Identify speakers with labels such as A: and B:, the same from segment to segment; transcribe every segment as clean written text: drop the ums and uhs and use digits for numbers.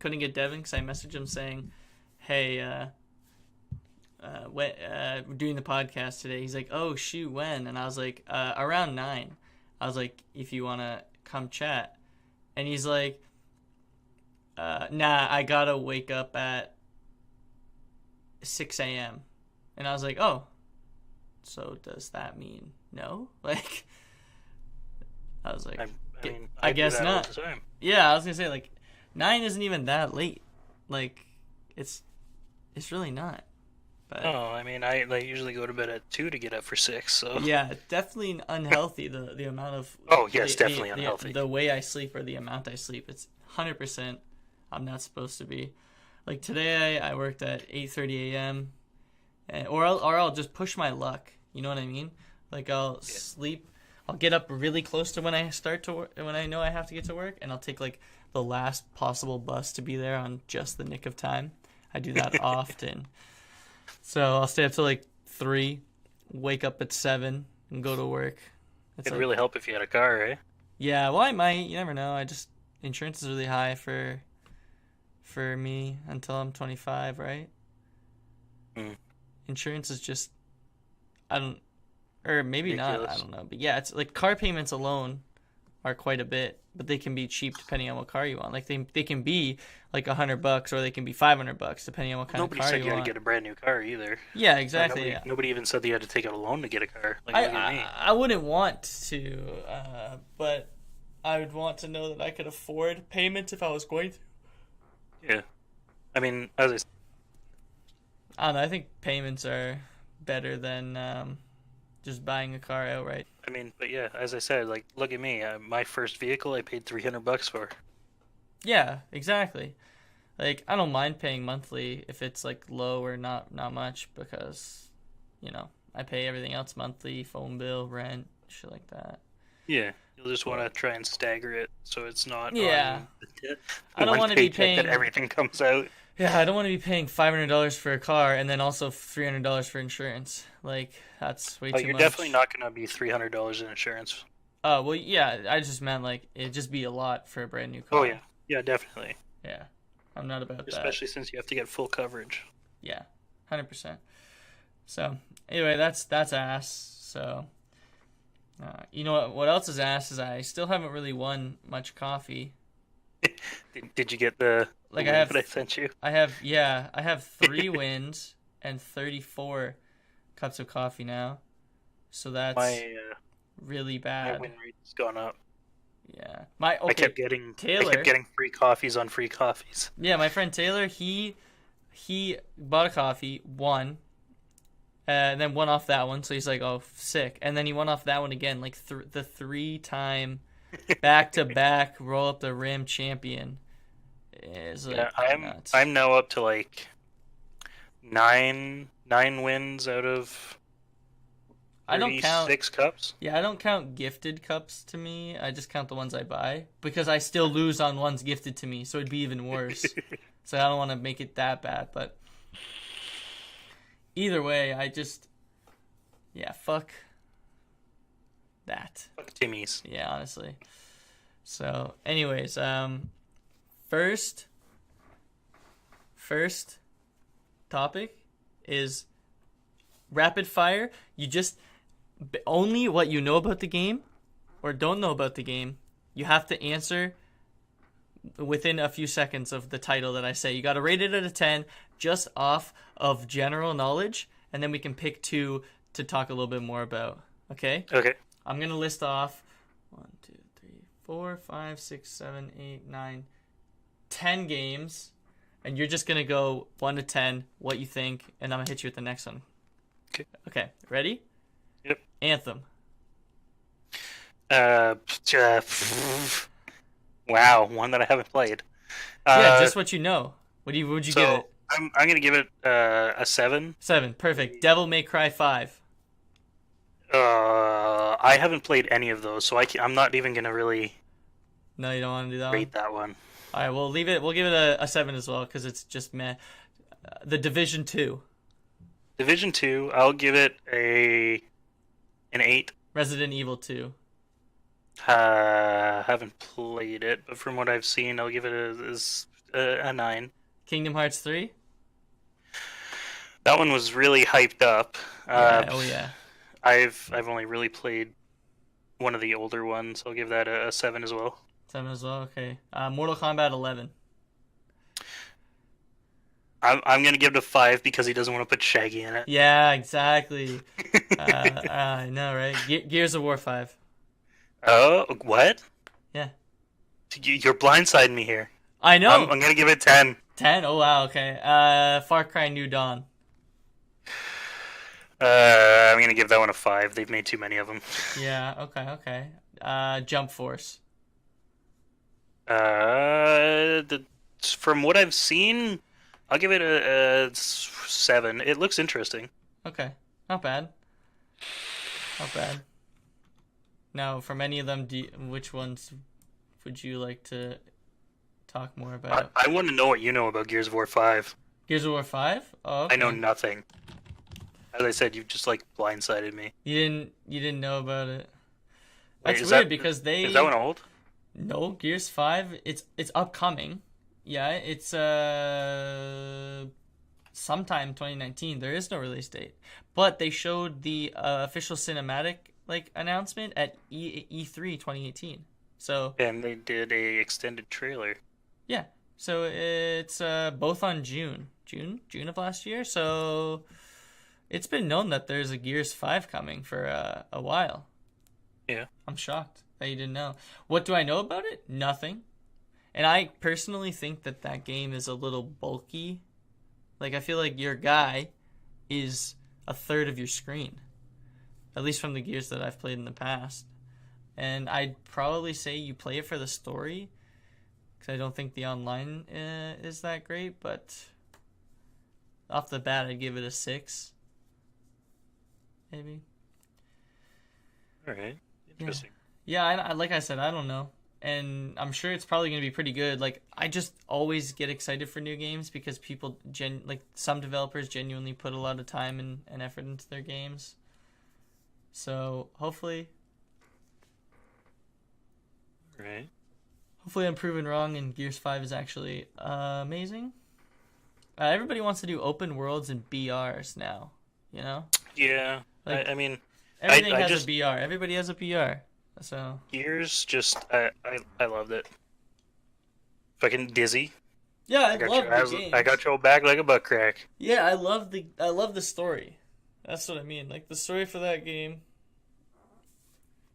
A: couldn't get Devin because I messaged him saying, "Hey, we're doing the podcast today." He's like, "Oh shoot, when?" And I was like, "Around 9." I was like, "If you wanna come chat," and he's like, "Nah, I gotta wake up at 6 a.m." And I was like, "Oh, so does that mean no?" Like, I was like,
B: I mean,
A: I
B: do
A: guess
B: that all
A: not.
B: the time.
A: Yeah, I was gonna say like 9 isn't even that late. Like, it's really not. But
B: Oh, I mean, I like usually go to bed at 2 to get up for 6. So.
A: yeah, definitely unhealthy. The amount of
B: Oh yes, definitely unhealthy.
A: the way I sleep or the amount I sleep. It's 100%. I'm not supposed to be. Like today, I worked at 8:30 a.m. Or I'll just push my luck. You know what I mean? Like I'll sleep. I'll get up really close to when I start to work, when I know I have to get to work, and I'll take like the last possible bus to be there on just the nick of time. I do that often. So I'll stay up till like 3, wake up at 7, and go to work. It's
B: It'd
A: like,
B: really help if you had a car, eh?
A: yeah, well I might. You never know. Insurance is really high for me until I'm 25, right?
B: Mm.
A: Insurance is just I don't or maybe not, I
B: Ridiculous.
A: don't know. But yeah, it's like car payments alone are quite a bit, but they can be cheap depending on what car you want. Like they can be like $100 or they can be $500 depending on what kind of
B: Nobody
A: car
B: said
A: you
B: you had to
A: want.
B: get a brand new car either.
A: Yeah,
B: Or
A: exactly. Yeah.
B: nobody even said that you had to take out a loan to get a car. Like,
A: I,
B: look at me.
A: I I wouldn't want to, but I would want to know that I could afford payments if I was going to.
B: Yeah. I mean, as I
A: I don't know. I think payments are better than just buying a car outright.
B: but yeah, as I said, like, look at me. My first vehicle, I paid $300 for.
A: Yeah, exactly. Like I don't mind paying monthly if it's like low or not much because, I pay everything else monthly, phone bill, rent, shit like that.
B: Yeah. You'll just want to try and stagger it so it's not
A: Yeah,
B: on
A: I don't
B: one
A: want to be
B: paycheck that
A: paying.
B: everything comes out.
A: Yeah, I don't want to be paying $500 for a car and then also $300 for insurance. Like that's way
B: Oh,
A: too
B: you're definitely
A: much.
B: not going to be $300 in insurance.
A: Oh well, yeah. I just meant like it'd just be a lot for a brand new
B: Oh,
A: car.
B: yeah. Yeah, definitely.
A: Yeah, I'm not about that.
B: Especially since you have to get full coverage.
A: Yeah, 100%. So anyway, that's ass. So you know what else is ass is I still haven't really won much coffee.
B: Did you get the
A: Like
B: link that I sent you?
A: I have 3 wins and 34 cups of coffee now. So that's
B: My
A: really
B: my
A: bad.
B: win rate's gone up.
A: Yeah.
B: I kept getting
A: Taylor.
B: free coffees on free coffees.
A: Yeah, my friend Taylor, he bought a coffee, won, and then won off that one. So he's like, "Oh, sick!" And then he won off that one again, like the 3-time back-to-back roll up the rim champion is like
B: Yeah, I'm
A: nuts.
B: I'm now up to like nine wins out of
A: I don't count.
B: 36 cups.
A: Yeah, I don't count gifted cups to me. I just count the ones I buy because I still lose on ones gifted to me, so it'd be even worse. So I don't want to make it that bad, but either way, yeah, fuck that.
B: Fuck Timmy's.
A: Yeah, honestly. So, anyways, first topic is rapid fire. You just only what you know about the game or don't know about the game. You have to answer within a few seconds of the title that I say. You got to rate it out of 10 just off of general knowledge, and then we can pick 2 to talk a little bit more about. Okay?
B: Okay.
A: I'm going to list off 1, 2, 3, 4, 5, 6, 7, 8, 9, 10 games, and you're just going to go 1 to 10 what you think, and I'm going to hit you with the next one.
B: Okay.
A: Okay, ready?
B: Yep.
A: Anthem.
B: Uh, wow, one that I haven't played.
A: Yeah, just what you know. Would you give it?
B: I'm gonna give it a 7.
A: 7. Perfect. Devil May Cry 5.
B: I haven't played any of those, so I'm not even gonna really
A: No, you don't want to do that one?
B: rate that one.
A: All right, we'll leave it. We'll give it a 7 as well because it's just meh. The Division 2.
B: Division 2, I'll give it an 8.
A: Resident Evil 2.
B: Haven't played it, but from what I've seen, I'll give it a a 9.
A: Kingdom Hearts 3?
B: That one was really hyped up.
A: Yeah, oh yeah.
B: I've only really played one of the older ones. I'll give that a 7 as well.
A: 7 as well, okay. Mortal Kombat 11.
B: I'm gonna give it a 5 because he doesn't want to put Shaggy in it.
A: Yeah, exactly. I know, right? Gears of War 5.
B: Oh, what?
A: Yeah.
B: You're blindsiding me here.
A: I know.
B: I'm gonna give it 10.
A: 10? Oh, wow, okay. Far Cry New Dawn.
B: I'm gonna give that one a 5. They've made too many of them.
A: Yeah, okay. Jump Force.
B: From what I've seen, I'll give it a 7. It looks interesting.
A: Okay, not bad. Not bad. Now, from any of them, which ones would you like to talk more about?
B: I want to know what you know about Gears of War 5.
A: Gears of War 5? Oh, okay.
B: I know nothing. As I said, you've just like blindsided me.
A: You didn't know about it. That's
B: Wait,
A: weird because
B: is that one old?
A: No, Gears 5, it's upcoming. Yeah, it's sometime 2019. There is no release date. But they showed the official cinematic announcement at E3 2018. So
B: and they did a extended trailer.
A: Yeah. So it's both on June of last year. So it's been known that there's a Gears 5 coming for a while.
B: Yeah.
A: I'm shocked that you didn't know. What do I know about it? Nothing. And I personally think that game is a little bulky. Like, I feel like your guy is a third of your screen. At least from the Gears that I've played in the past. And I'd probably say you play it for the story. Because I don't think the online is that great. But off the bat, I'd give it a 6. Maybe.
B: Alright. Interesting.
A: Yeah, like I said, I don't know. And I'm sure it's probably going to be pretty good. Like, I just always get excited for new games because people, some developers genuinely put a lot of time and effort into their games. So, hopefully I'm proven wrong and Gears 5 is actually amazing. Everybody wants to do open worlds and BRs now, you know?
B: Yeah,
A: like,
B: I mean...
A: Everything has a BR. Everybody has a BR. So
B: Gears, I loved it. Fucking dizzy.
A: Yeah, I love the game.
B: I got your back like a butt crack.
A: Yeah, I love the story. That's what I mean. Like, the story for that game,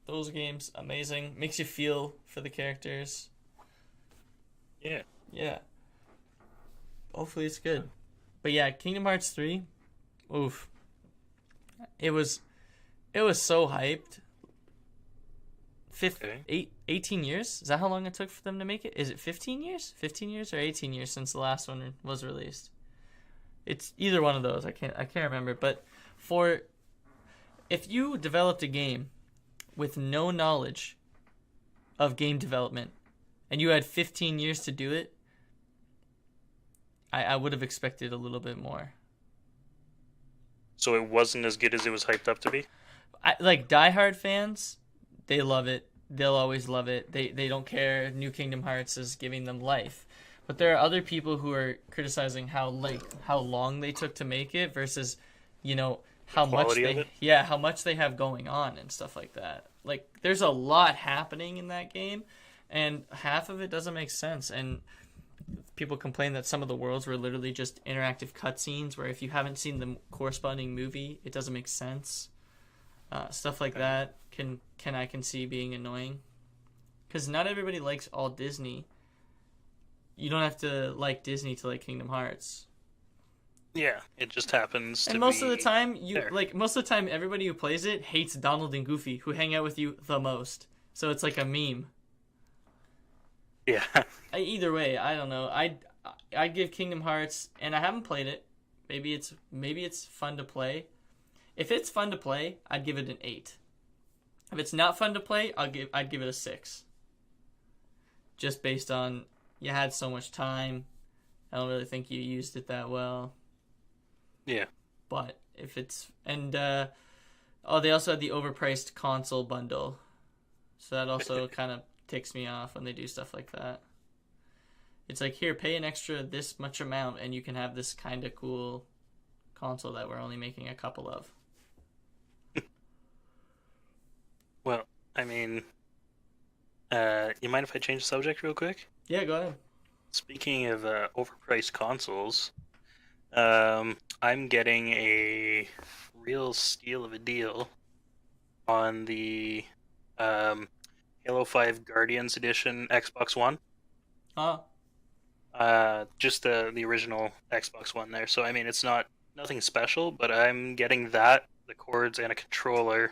A: those games, amazing. Makes you feel for the characters.
B: Yeah.
A: Yeah. Hopefully it's good. But yeah, Kingdom Hearts 3, oof. It was so hyped. 18 years? Is that how long it took for them to make it? Is it 15 years? 15 years or 18 years since the last one was released? It's either one of those. I can't remember. But if you developed a game with no knowledge of game development and you had 15 years to do it, I would have expected a little bit more.
B: So it wasn't as good as it was hyped up to be?
A: Like, diehard fans, they love it. They'll always love it. They don't care. New Kingdom Hearts is giving them life. But there are other people who are criticizing how long they took to make it versus, how much they have going on and stuff like that. Like, there's a lot happening in that game, and half of it doesn't make sense. And people complain that some of the worlds were literally just interactive cutscenes where if you haven't seen the corresponding movie, it doesn't make sense. Stuff like that I can see being annoying, because not everybody likes all Disney. You don't have to like Disney to like Kingdom Hearts.
B: Yeah, it just happens.
A: And most of the time, everybody who plays it hates Donald and Goofy, who hang out with you the most. So it's like a meme.
B: Yeah.
A: Either way, I don't know. I'd give Kingdom Hearts, and I haven't played it. Maybe it's fun to play. If it's fun to play, I'd give it an 8. If it's not fun to play, I'd give it a 6. Just based on you had so much time. I don't really think you used it that well.
B: Yeah.
A: But if it's they also had the overpriced console bundle, so that also kind of ticks me off when they do stuff like that. It's like, here, pay an extra this much amount, and you can have this kind of cool console that we're only making a couple of.
B: Well, I mean, you mind if I change the subject real quick?
A: Yeah, go ahead.
B: Speaking of overpriced consoles, I'm getting a real steal of a deal on the Halo 5 Guardians Edition Xbox One.
A: Oh,
B: Just the original Xbox One there. So I mean, it's nothing special, but I'm getting that, the cords, and a controller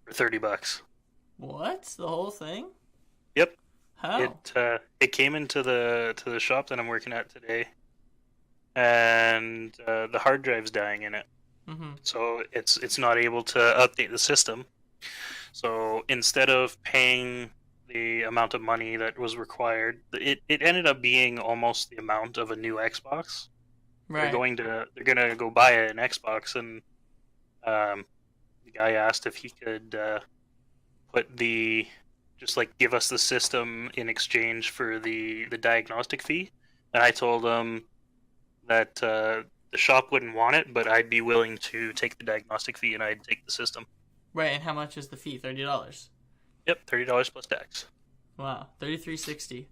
B: for $30.
A: what? The whole thing?
B: Yep.
A: How?
B: It came into the shop that I'm working at today, and the hard drive's dying in it,
A: Mm-hmm.
B: so it's not able to update the system. So instead of paying the amount of money that was required, it ended up being almost the amount of a new Xbox.
A: Right.
B: They're gonna go buy an Xbox, and the guy asked if he could put just like give us the system in exchange for the diagnostic fee, and I told him that the shop wouldn't want it, but I'd be willing to take the diagnostic fee and I'd take the system.
A: Right, and how much is the fee? $30.
B: Yep, $30 plus tax.
A: Wow, $33.60.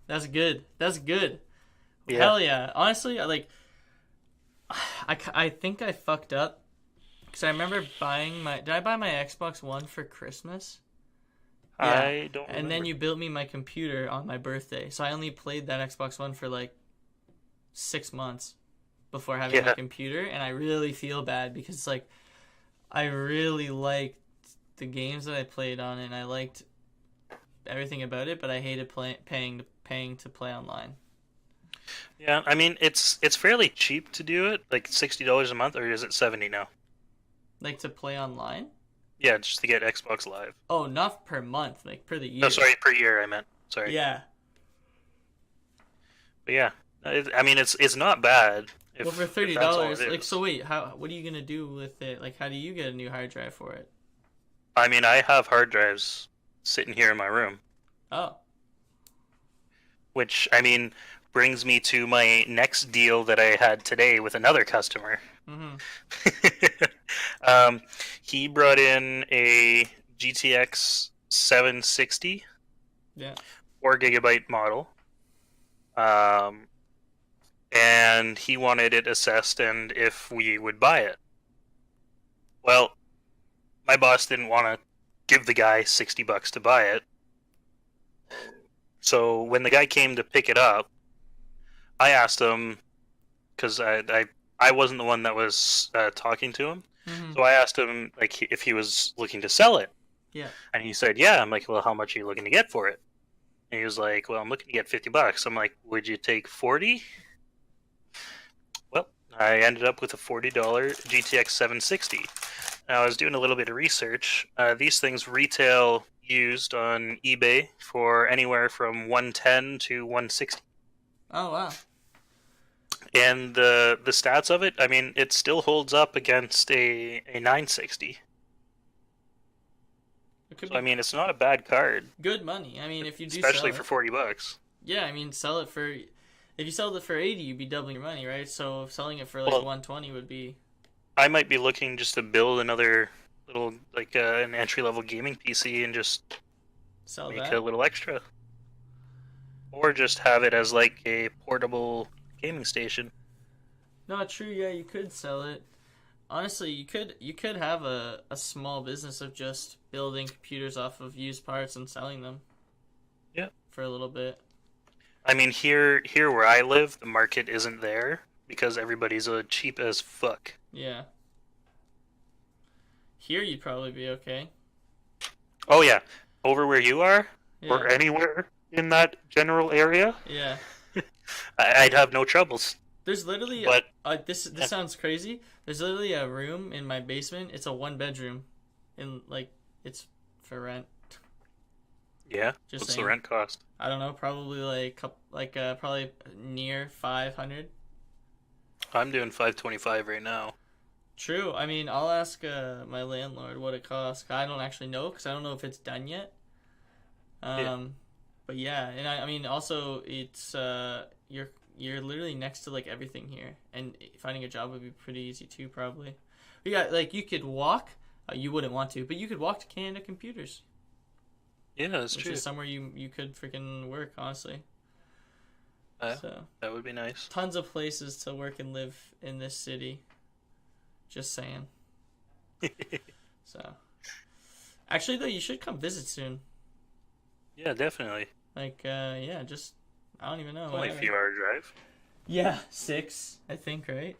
A: That's good. That's good.
B: Yeah.
A: Hell yeah. Honestly, I think I fucked up because I remember buying did I buy my Xbox One for Christmas? Yeah.
B: I don't
A: And
B: remember.
A: then you built me my computer on my birthday, so I only played that Xbox One for like 6 months before having my computer, and I really feel bad because like I really liked the games that I played on it, and I liked everything about it, but I hated paying to play online.
B: Yeah, I mean it's fairly cheap to do it, like $60 a month, or is it 70 now?
A: Like to play online?
B: Yeah, just to get Xbox Live.
A: Oh, not per month, like per the year.
B: No, sorry, per year I meant. Sorry.
A: Yeah.
B: But yeah, I mean it's not bad.
A: Well, for $30, like, so wait, what are you gonna do with it? Like, how do you get a new hard drive for it?
B: I mean, I have hard drives sitting here in my room,
A: Oh.
B: which I mean brings me to my next deal that I had today with another customer.
A: Mm-hmm.
B: He brought in a GTX 760,
A: Yeah.
B: 4 GB model, and he wanted it assessed and if we would buy it. Well, my boss didn't want to give the guy $60 to buy it. So when the guy came to pick it up, I asked him, because I wasn't the one that was talking to him.
A: Mm-hmm.
B: So I asked him like if he was looking to sell it.
A: Yeah.
B: And he said, yeah. I'm like, well, how much are you looking to get for it? And he was like, well, I'm looking to get $50. I'm like, would you take 40? Well, I ended up with a $40 GTX 760. Now, I was doing a little bit of research. These things retail used on eBay for anywhere from $110 to $160.
A: Oh, wow.
B: And the stats of it, I mean, it still holds up against a 960.
A: It could
B: So,
A: be
B: I mean, it's not a bad card.
A: good money. I mean, if you do
B: especially
A: sell
B: for
A: it,
B: $40.
A: yeah, I mean, sell it for, if you sold it for 80, you'd be doubling your money, right? So selling it for like 120 would be.
B: I might be looking just to build another little, like an entry-level gaming PC and just
A: Sell
B: make
A: that.
B: a little extra. Or just have it as like a portable gaming station.
A: No, true. Yeah, you could sell it. Honestly, you could have a small business of just building computers off of used parts and selling them.
B: Yeah.
A: For a little bit.
B: I mean, here where I live, the market isn't there because everybody's cheap as fuck.
A: Yeah. Here you'd probably be okay.
B: Oh yeah, over where you are,
A: Yeah.
B: or anywhere in that general area,
A: Yeah.
B: I'd have no troubles.
A: There's literally this sounds crazy. There's literally a room in my basement. It's a 1-bedroom, and like it's for rent.
B: Yeah.
A: Just
B: What's
A: saying.
B: the rent cost?
A: I don't know, probably probably near 500.
B: I'm doing 525 right now.
A: True. I mean, I'll ask my landlord what it costs. I don't actually know because I don't know if it's done yet.
B: Yeah.
A: But yeah, and I mean also it's you're literally next to like everything here, and finding a job would be pretty easy too probably. But yeah, like you could walk. You wouldn't want to, but you could walk to Canada Computers.
B: Yeah, that's
A: which
B: true.
A: is somewhere you could freaking work, honestly. So
B: that would be nice.
A: tons of places to work and live in this city. Just saying. So, actually, though, you should come visit soon.
B: Yeah, definitely.
A: Like, yeah, just I don't even know.
B: Only a few hour drive.
A: Yeah, 6, I think, right?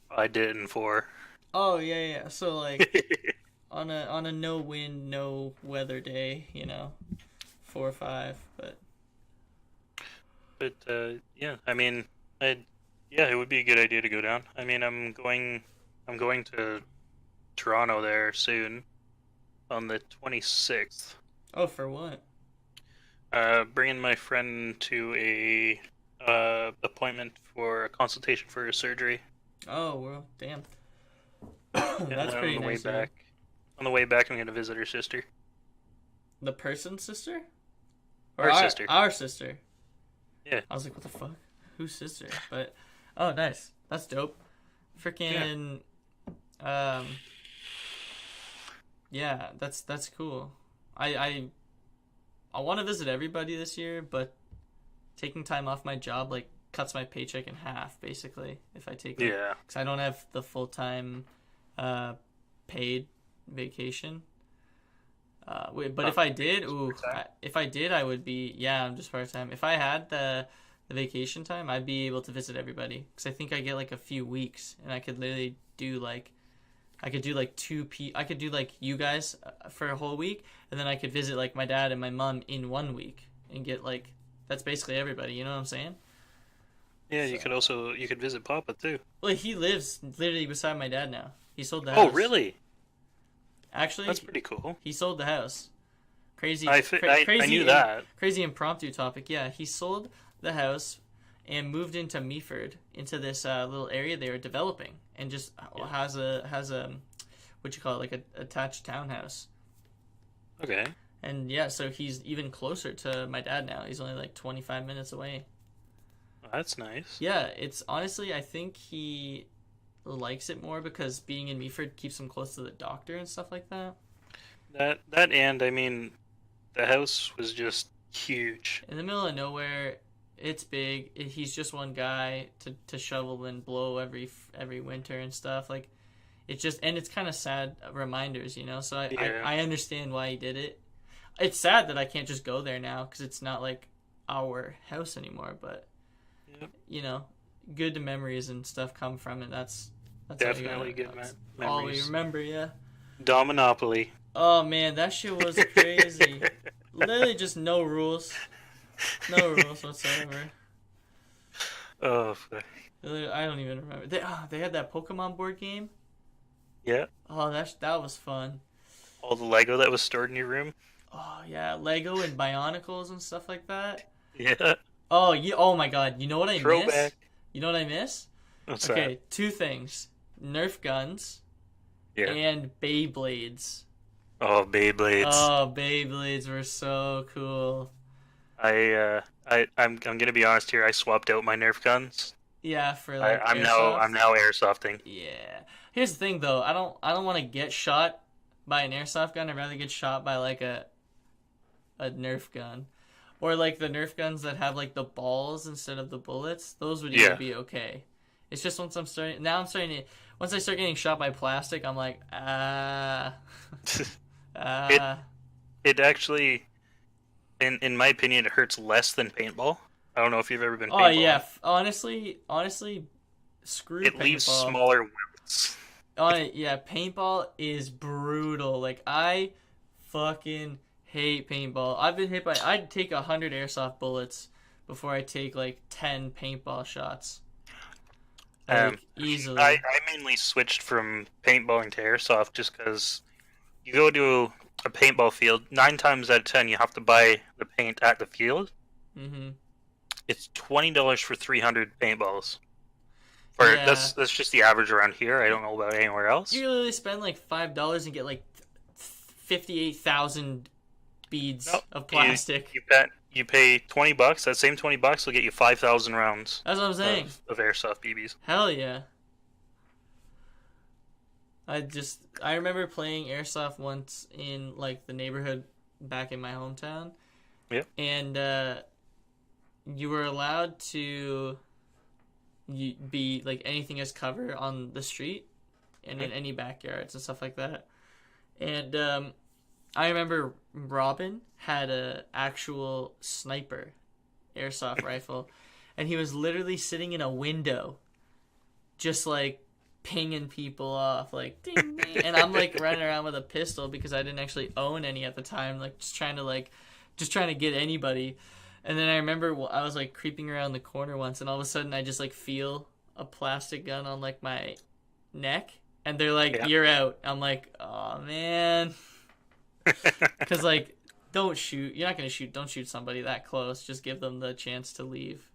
B: I did it in 4.
A: Oh yeah. So like, on a no wind, no weather day, 4 or 5, but.
B: But yeah, I mean, it would be a good idea to go down. I mean, I'm going to Toronto there soon, on the 26th.
A: Oh, for what?
B: Bringing my friend to a appointment for a consultation for a surgery.
A: Oh well, damn.
B: Yeah,
A: That's pretty
B: on the
A: nice.
B: way back. On the way back, I'm gonna visit her sister.
A: The person's sister?
B: Our sister.
A: Our sister.
B: Yeah.
A: I was like, what the fuck? Whose sister? But oh, nice. That's dope. Freaking. Yeah, that's cool. I want to visit everybody this year, but taking time off my job like cuts my paycheck in half, basically. If I take because I don't have the full time, paid vacation. But if I did, I would be. I'm just part time. If I had the vacation time, I'd be able to visit everybody because I think I get like a few weeks, and I could literally do like, I could do like I could do like you guys for a whole week, and then I could visit like my dad and my mom in 1 week and get like that's basically everybody. You know what I'm saying?
B: Yeah, so. You could visit Papa too.
A: Well, he lives literally beside my dad now. He sold the house.
B: Oh, really?
A: Actually,
B: that's pretty cool.
A: He sold the house. Crazy.
B: I knew that.
A: Crazy impromptu topic. Yeah, he sold the house and moved into Meaford, into this little area they were developing, and just has a what you call it, like a attached townhouse.
B: Okay.
A: And yeah, so he's even closer to my dad now. He's only like 25 minutes away.
B: Oh, that's nice.
A: Yeah, it's honestly, I think he likes it more because being in Meaford keeps him close to the doctor and stuff like that.
B: That and I mean, the house was just huge.
A: In the middle of nowhere, it's big. He's just one guy to shovel and blow every winter and stuff. Like, it's just, and it's kind of sad reminders, So I understand why he did it. It's sad that I can't just go there now because it's not like our house anymore. But good memories and stuff come from it. That's
B: definitely good memories.
A: All we remember, yeah.
B: Dominopoly.
A: Oh man, that shit was crazy. Literally just no rules. No rules whatsoever.
B: Oh, fuck.
A: I don't even remember. They had that Pokemon board game.
B: Yeah.
A: Oh, that was fun.
B: All the Lego that was stored in your room.
A: Oh yeah, Lego and Bionicles and stuff like that.
B: Yeah.
A: Oh, oh my God! You know what I
B: Throwback.
A: miss? You know what I miss?
B: What's
A: okay,
B: that?
A: 2 things: Nerf guns, and Beyblades.
B: Oh, Beyblades.
A: Oh, Beyblades were so cool.
B: I'm gonna be honest here. I swapped out my Nerf guns.
A: Yeah, for like
B: I'm now airsofting.
A: Yeah. Here's the thing though. I don't want to get shot by an airsoft gun. I'd rather get shot by like a Nerf gun, or like the Nerf guns that have like the balls instead of the bullets. Those would even be okay. It's just once I start getting shot by plastic, I'm like
B: It actually, in my opinion, it hurts less than paintball. I don't know if you've ever been paintball.
A: Oh yeah, honestly, screw
B: it
A: paintball.
B: Leaves smaller welts.
A: Yeah, paintball is brutal. Like, I fucking hate paintball. I'd take 100 airsoft bullets before I take like 10 paintball shots. Like, easily.
B: I mainly switched from paintballing to airsoft just because you go to a paintball field, 9 times out of 10 you have to buy the paint at the field.
A: Mm-hmm.
B: It's $20 for 300 paintballs. That's just the average around here. I don't know about anywhere else.
A: You literally spend like $5 and get like 58,000 beads of plastic.
B: you pay $20. That same $20 will get you 5,000 rounds.
A: That's what I'm saying.
B: Of airsoft BBs.
A: Hell yeah. I remember playing airsoft once in like the neighborhood back in my hometown.
B: Yeah.
A: And you were allowed to be like anything as cover on the street and in any backyards and stuff like that. And I remember Robin had a actual sniper airsoft rifle, and he was literally sitting in a window, just like pinging people off, like ding ding. And I'm like running around with a pistol because I didn't actually own any at the time, like just trying to get anybody. And then I remember I was like creeping around the corner once, and all of a sudden I just like feel a plastic gun on like my neck, and they're like, "You're out." I'm like, "Oh man," because like, don't shoot. You're not gonna shoot. Don't shoot somebody that close. Just give them the chance to leave.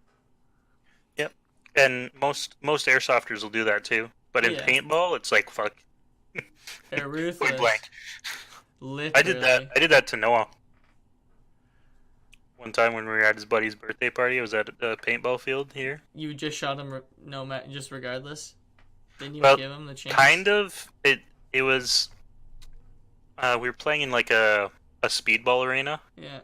B: Yep. And most airsofters will do that too. But in paintball, it's like fuck.
A: They're ruthless.
B: Point blank.
A: Literally.
B: I did that to Noah. One time when we were at his buddy's birthday party, I was at a paintball field here.
A: You just shot him, just regardless? Didn't you give him the chance?
B: Kind of. It was... we were playing in like a speedball arena.
A: Yeah.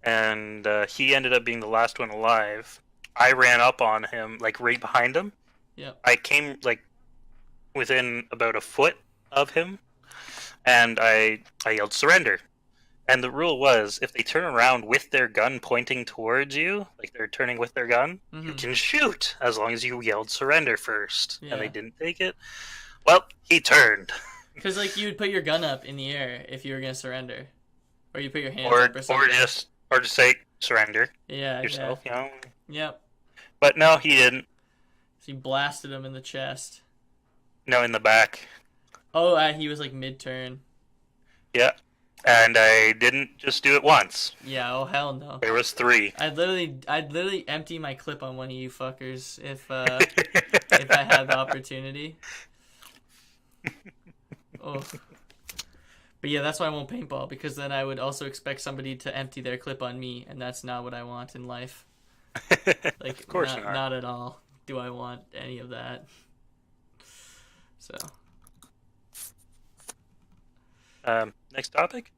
B: And he ended up being the last one alive. I ran up on him, like right behind him.
A: Yeah.
B: I came like within about a foot of him, and I yelled surrender. And the rule was, if they turn around with their gun pointing towards you, like they're turning with their gun, you can shoot, as long as you yelled surrender first. Yeah. And they didn't take it. Well, he turned.
A: Because, like, you would put your gun up in the air if you were going to surrender. Or you put your hands up or something.
B: Or just say, surrender.
A: Yeah,
B: yourself, you know?
A: Yep.
B: But no, he didn't.
A: So you blasted him in the chest.
B: No, in the back.
A: Oh, he was, like, mid-turn.
B: Yeah. And I didn't just do it once.
A: Yeah, oh hell no.
B: There was 3.
A: I'd literally empty my clip on one of you fuckers if I had the opportunity. Oh. But yeah, that's why I won't paintball, because then I would also expect somebody to empty their clip on me, and that's not what I want in life. Like,
B: of course
A: not at all do I want any of that. So.
B: Next topic?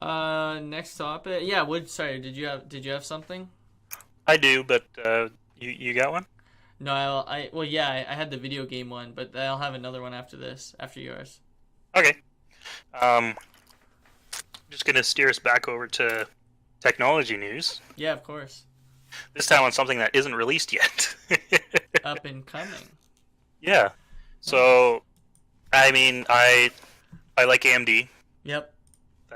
A: Next topic. Yeah, sorry, did you have something?
B: I do, but you got one?
A: No, I had the video game one, but I'll have another one after yours.
B: Okay. Just gonna steer us back over to technology news.
A: Yeah, of course.
B: This time on something that isn't released yet.
A: Up and coming.
B: Yeah. So, I mean, I like AMD.
A: Yep.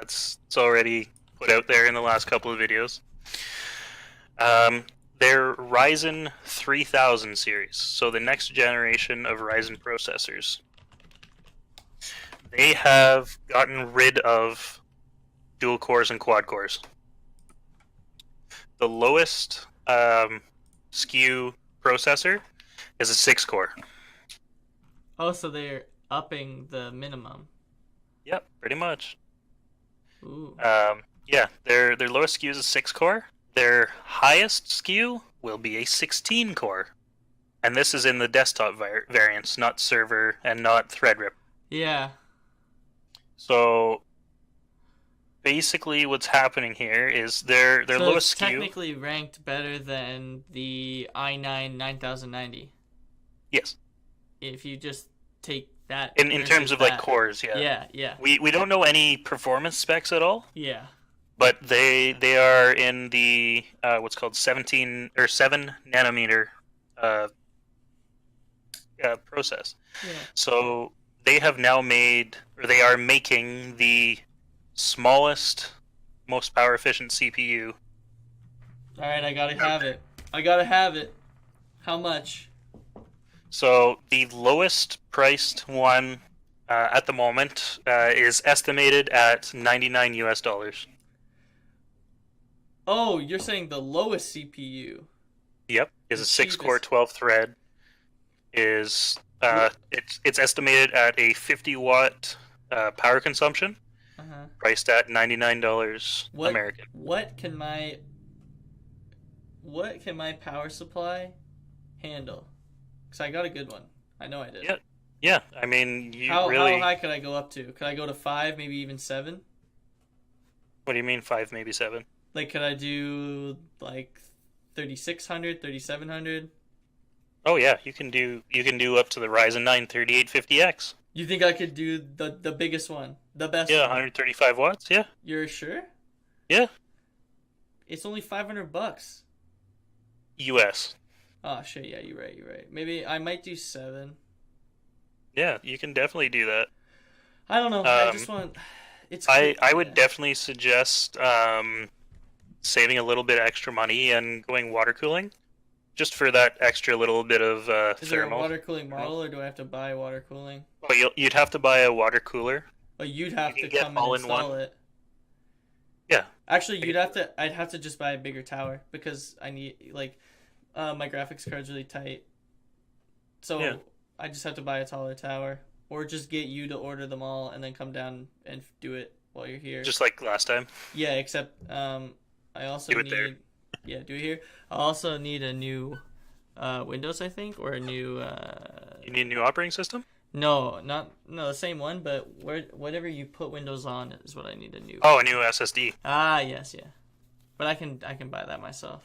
B: It's already put out there in the last couple of videos. Their Ryzen 3000 series, so the next generation of Ryzen processors. They have gotten rid of dual cores and quad cores. The lowest SKU processor is a 6-core.
A: Oh, so they're upping the minimum.
B: Yep, pretty much.
A: Ooh.
B: Yeah, their lowest SKU is a 6-core. Their highest SKU will be a 16-core. And this is in the desktop variants, not server and not Threadripper.
A: Yeah.
B: So basically what's happening here is their lowest SKU...
A: technically ranked better than the i9 9090.
B: Yes.
A: If you just take that...
B: In terms of, like, cores, yeah.
A: Yeah.
B: We don't know any performance specs at all.
A: Yeah.
B: But they are in the what's called 7 nanometer process. Yeah. So they have now they are making the smallest, most power efficient CPU.
A: All right, I gotta have it. How much?
B: So the lowest priced one at the moment is estimated at $99.
A: Oh, you're saying the lowest CPU?
B: Yep, is a 6-core 12-thread. Is it's estimated at a 50-watt power consumption, priced at $99 American.
A: What can my what can my power supply handle? Because I got a good one. I know I did.
B: Yeah. Yeah. I mean,
A: How high could I go up to? Could I go to 5, maybe even 7?
B: What do you mean 5, maybe 7?
A: Like, could I do like 3600, 3700?
B: Oh yeah, you can do up to the Ryzen 9 3850X.
A: You think I could do the biggest one, the best
B: Yeah,
A: one?
B: 135 watts. Yeah.
A: You're sure?
B: Yeah.
A: It's only $500.
B: US.
A: Oh shit! Yeah, you're right. You're right. Maybe I might do 7.
B: Yeah, you can definitely do that.
A: I don't know. I just want. It's.
B: I would
A: yeah.
B: definitely suggest saving a little bit extra money and going water cooling, just for that extra little bit of
A: Is there a
B: thermal.
A: water cooling model, or do I have to buy water cooling?
B: But you'd have to buy a water cooler.
A: Oh, you'd have
B: You
A: to
B: can get
A: come and
B: all in
A: install
B: one.
A: it.
B: Yeah.
A: Actually, you'd have to. I'd have to just buy a bigger tower because I need my graphics card's really tight. So
B: Yeah.
A: I just have to buy a taller tower, or just get you to order them all and then come down and do it while you're here.
B: Just like last time.
A: Yeah, except I also
B: Do it
A: need.
B: there.
A: Yeah, do it here. I also need a new Windows, I think, or a new.
B: You need a new operating system?
A: No, the same one, but whatever you put Windows on is what I need a new.
B: Oh, a new SSD.
A: Ah, yes, yeah. But I can buy that myself.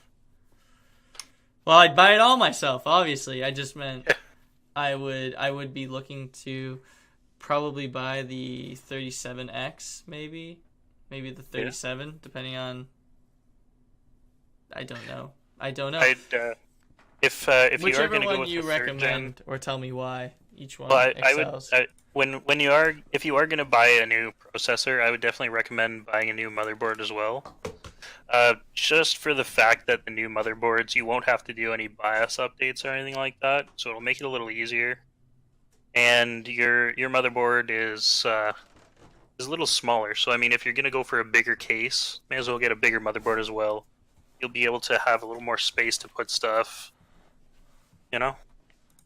A: Well, I'd buy it all myself, obviously. I just meant I would be looking to probably buy the 37X, maybe the 37, depending on. I don't know.
B: I'd if you are
A: Whichever
B: going to go
A: one
B: with
A: you
B: the third
A: recommend,
B: gen,
A: or tell me why each one
B: well,
A: excels.
B: if you are going to buy a new processor, I would definitely recommend buying a new motherboard as well. Just for the fact that the new motherboards, you won't have to do any BIOS updates or anything like that, so it'll make it a little easier. And your motherboard is a little smaller, so I mean, if you're going to go for a bigger case, may as well get a bigger motherboard as well. You'll be able to have a little more space to put stuff, you know?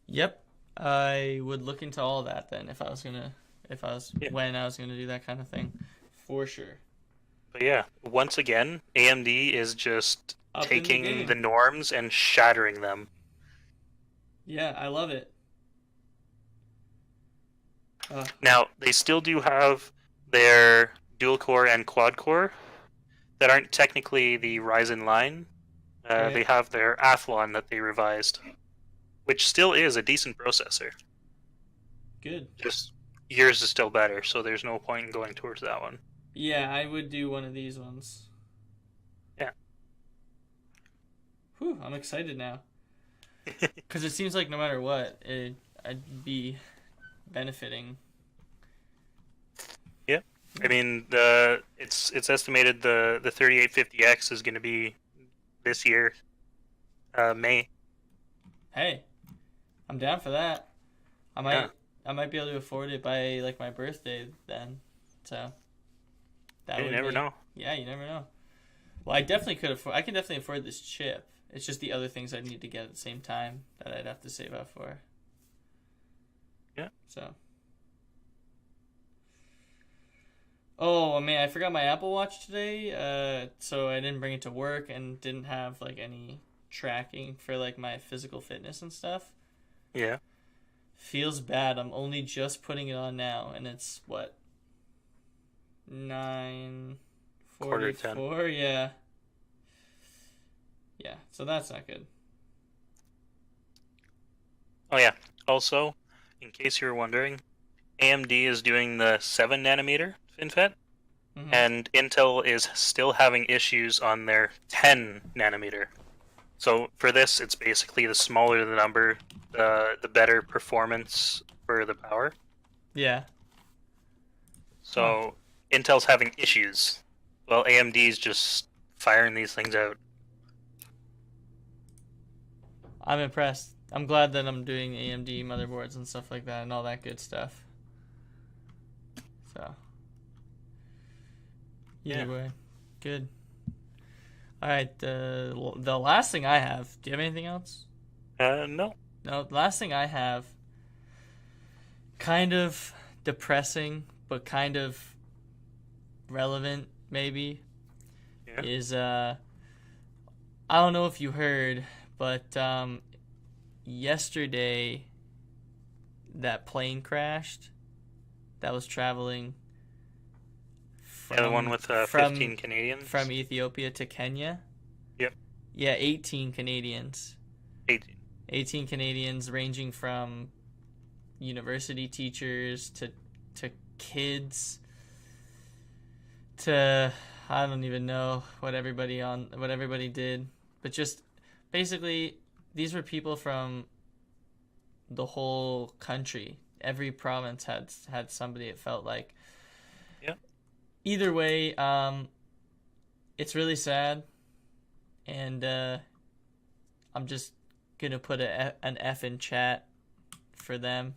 A: Yep, I would look into all that then
B: Yeah.
A: when I was gonna do that kind of thing, for sure.
B: But yeah, once again, AMD is just
A: Up in the
B: taking
A: game.
B: the norms and shattering them.
A: Yeah, I love it.
B: Now, they still do have their dual core and quad core that aren't technically the Ryzen line.
A: Right.
B: They have their Athlon that they revised, which still is a decent processor.
A: Good.
B: Just yours is still better, so there's no point in going towards that one.
A: Yeah, I would do one of these ones.
B: Yeah.
A: Whew, I'm excited now. Because it seems like no matter what, I'd be benefiting.
B: Yeah. I mean, it's estimated the 3850X is going to be this year, May.
A: Hey, I'm down for that. I might be able to afford it by like my birthday then. So that
B: You
A: would
B: never
A: be-
B: know.
A: Yeah, you never know. Well, I can definitely afford this chip. It's just the other things I need to get at the same time that I'd have to save up for.
B: Yeah.
A: So. Oh man, I forgot my Apple Watch today. So I didn't bring it to work and didn't have like any tracking for like my physical fitness and stuff.
B: Yeah.
A: Feels bad. I'm only just putting it on now, and it's what? 9:44. Yeah. Yeah. So that's not good.
B: Oh yeah. Also, in case you were wondering, AMD is doing the 7 nanometer FinFET,
A: Mhm.
B: and Intel is still having issues on their 10 nanometer. So for this, it's basically the smaller the number, the better performance for the power.
A: Yeah.
B: So Intel's having issues, while AMD's just firing these things out.
A: I'm impressed. I'm glad that I'm doing AMD motherboards and stuff like that and all that good stuff. So. Either
B: Yeah.
A: way. Good. All right. The last thing I have. Do you have anything else?
B: No.
A: No. The last thing I have. Kind of depressing, but kind of relevant, maybe.
B: Yeah.
A: Is I don't know if you heard, but yesterday that plane crashed that was traveling
B: Yeah, the one with 15 Canadians.
A: from Ethiopia to Kenya.
B: Yep.
A: Yeah, 18 Canadians.
B: 18.
A: 18 Canadians ranging from university teachers to kids to I don't even know what everybody did, but just basically these were people from the whole country. Every province had somebody, it felt like.
B: Yeah.
A: Either way, it's really sad, and I'm just gonna put an F in chat for them.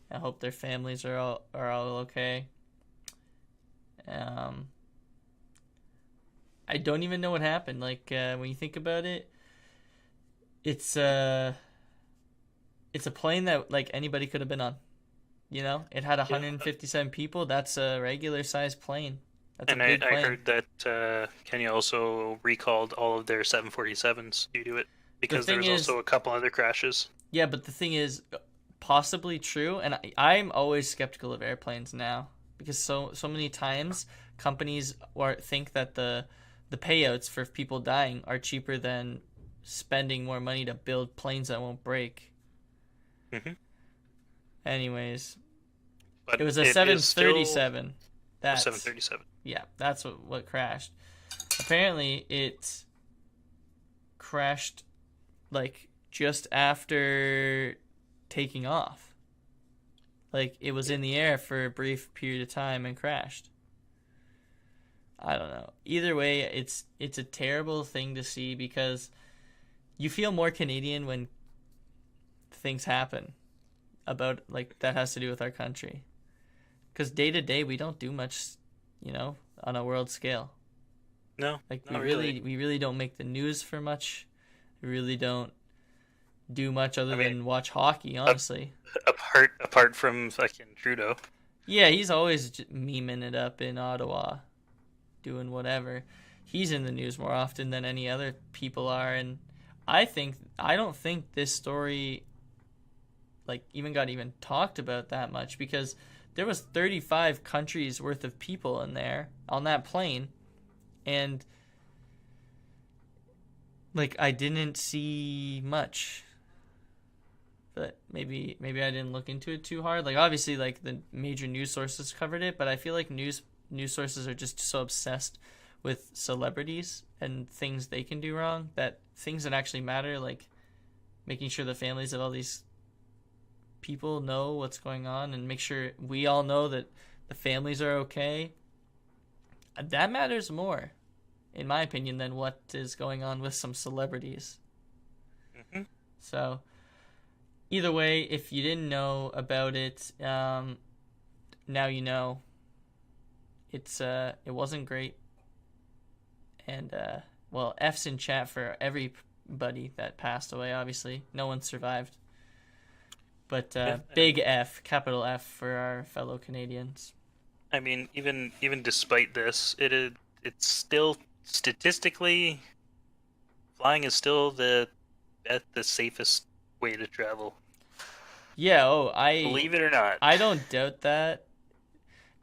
A: I hope their families are all okay. I don't even know what happened. Like when you think about it, it's a plane that like anybody could have been on. You know, it had 157 people. That's a regular sized plane. That's
B: and
A: a big plane.
B: I heard that Kenya also recalled all of their 747s due to it because there was also a couple other crashes.
A: Yeah, but the thing is, possibly true, and I'm always skeptical of airplanes now because so many times companies think that the payouts for people dying are cheaper than spending more money to build planes that won't break.
B: Mm-hmm.
A: Anyways,
B: but
A: it was a 737.
B: That's 737.
A: Yeah, that's what crashed. Apparently, it crashed like just after taking off. Like it was in the air for a brief period of time and crashed. I don't know. Either way, it's a terrible thing to see because you feel more Canadian when things happen about like that has to do with our country. Because day to day we don't do much, you know, on a world scale.
B: No,
A: like we really don't make the news for much. We really don't do much other than watch hockey, honestly.
B: Apart from fucking Trudeau.
A: Yeah, he's always memeing it up in Ottawa, doing whatever. He's in the news more often than any other people are, and I don't think this story like even got talked about that much because there was 35 countries worth of people in there on that plane, and like I didn't see much. But maybe I didn't look into it too hard. Like obviously like the major news sources covered it, but I feel like news sources are just so obsessed with celebrities and things they can do wrong that things that actually matter, like making sure the families of all these people know what's going on and make sure we all know that the families are okay, that matters more, in my opinion, than what is going on with some celebrities.
B: Mm-hmm.
A: So either way, if you didn't know about it, now you know. It wasn't great, and well, F's in chat for everybody that passed away. Obviously, no one survived, but big F, capital F for our fellow Canadians.
B: I mean, even despite this, it's still statistically flying is still the safest way to travel.
A: Yeah,
B: believe it or not.
A: I don't doubt that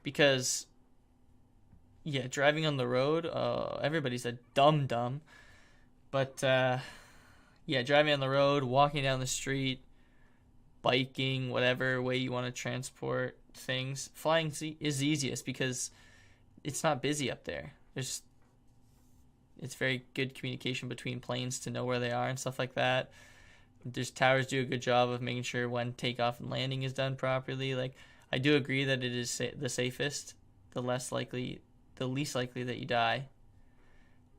A: because yeah, driving on the road, everybody's a dumb. But yeah, driving on the road, walking down the street, biking, whatever way you want to transport things, flying is easiest because it's not busy up there. It's very good communication between planes to know where they are and stuff like that. There's towers do a good job of making sure when takeoff and landing is done properly. Like I do agree that it is the safest, the least likely that you die.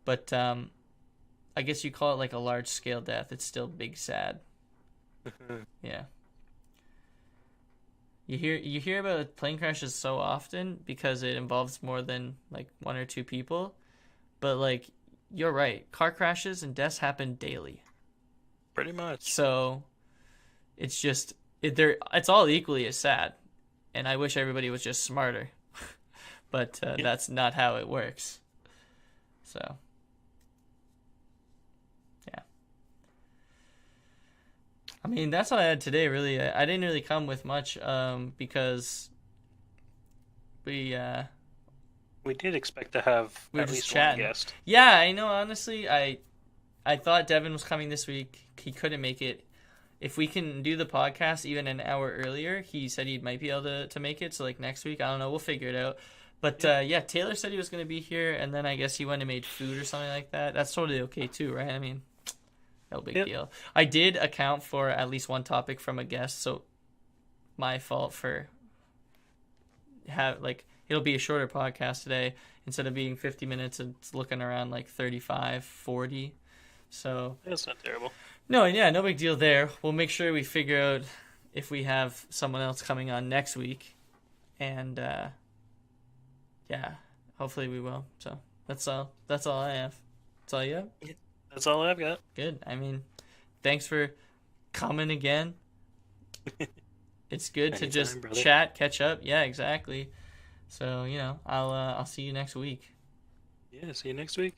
A: But I guess you call it like a large scale death. It's still big sad. Yeah. You hear about plane crashes so often because it involves more than like one or two people, but like you're right, car crashes and deaths happen daily.
B: Pretty much.
A: So it's just it's all equally as sad, and I wish everybody was just smarter, but that's not how it works. So I mean, that's all I had today, really. I didn't really come with much because we
B: We did expect to have
A: we were
B: at
A: just
B: least
A: chatting.
B: one guest.
A: Yeah, I know. Honestly, I thought Devin was coming this week. He couldn't make it. If we can do the podcast even an hour earlier, he said he might be able to make it. So like next week, I don't know. We'll figure it out. But yeah, Taylor said he was going to be here, and then I guess he went and made food or something like that. That's totally okay too, right? I mean, no big deal. I did account for at least one topic from a guest, so my fault for it'll be a shorter podcast today. Instead of being 50 minutes, it's looking around like 35, 40. So
B: That's not terrible.
A: no, yeah, no big deal there. We'll make sure we figure out if we have someone else coming on next week, and yeah, hopefully we will. So that's all. That's all I have. That's all you have.
B: Yeah, that's all I've got.
A: Good. I mean, thanks for coming again. It's good to
B: Anytime,
A: just
B: brother.
A: chat, catch up. Yeah, exactly. So I'll see you next week.
B: Yeah, see you next week.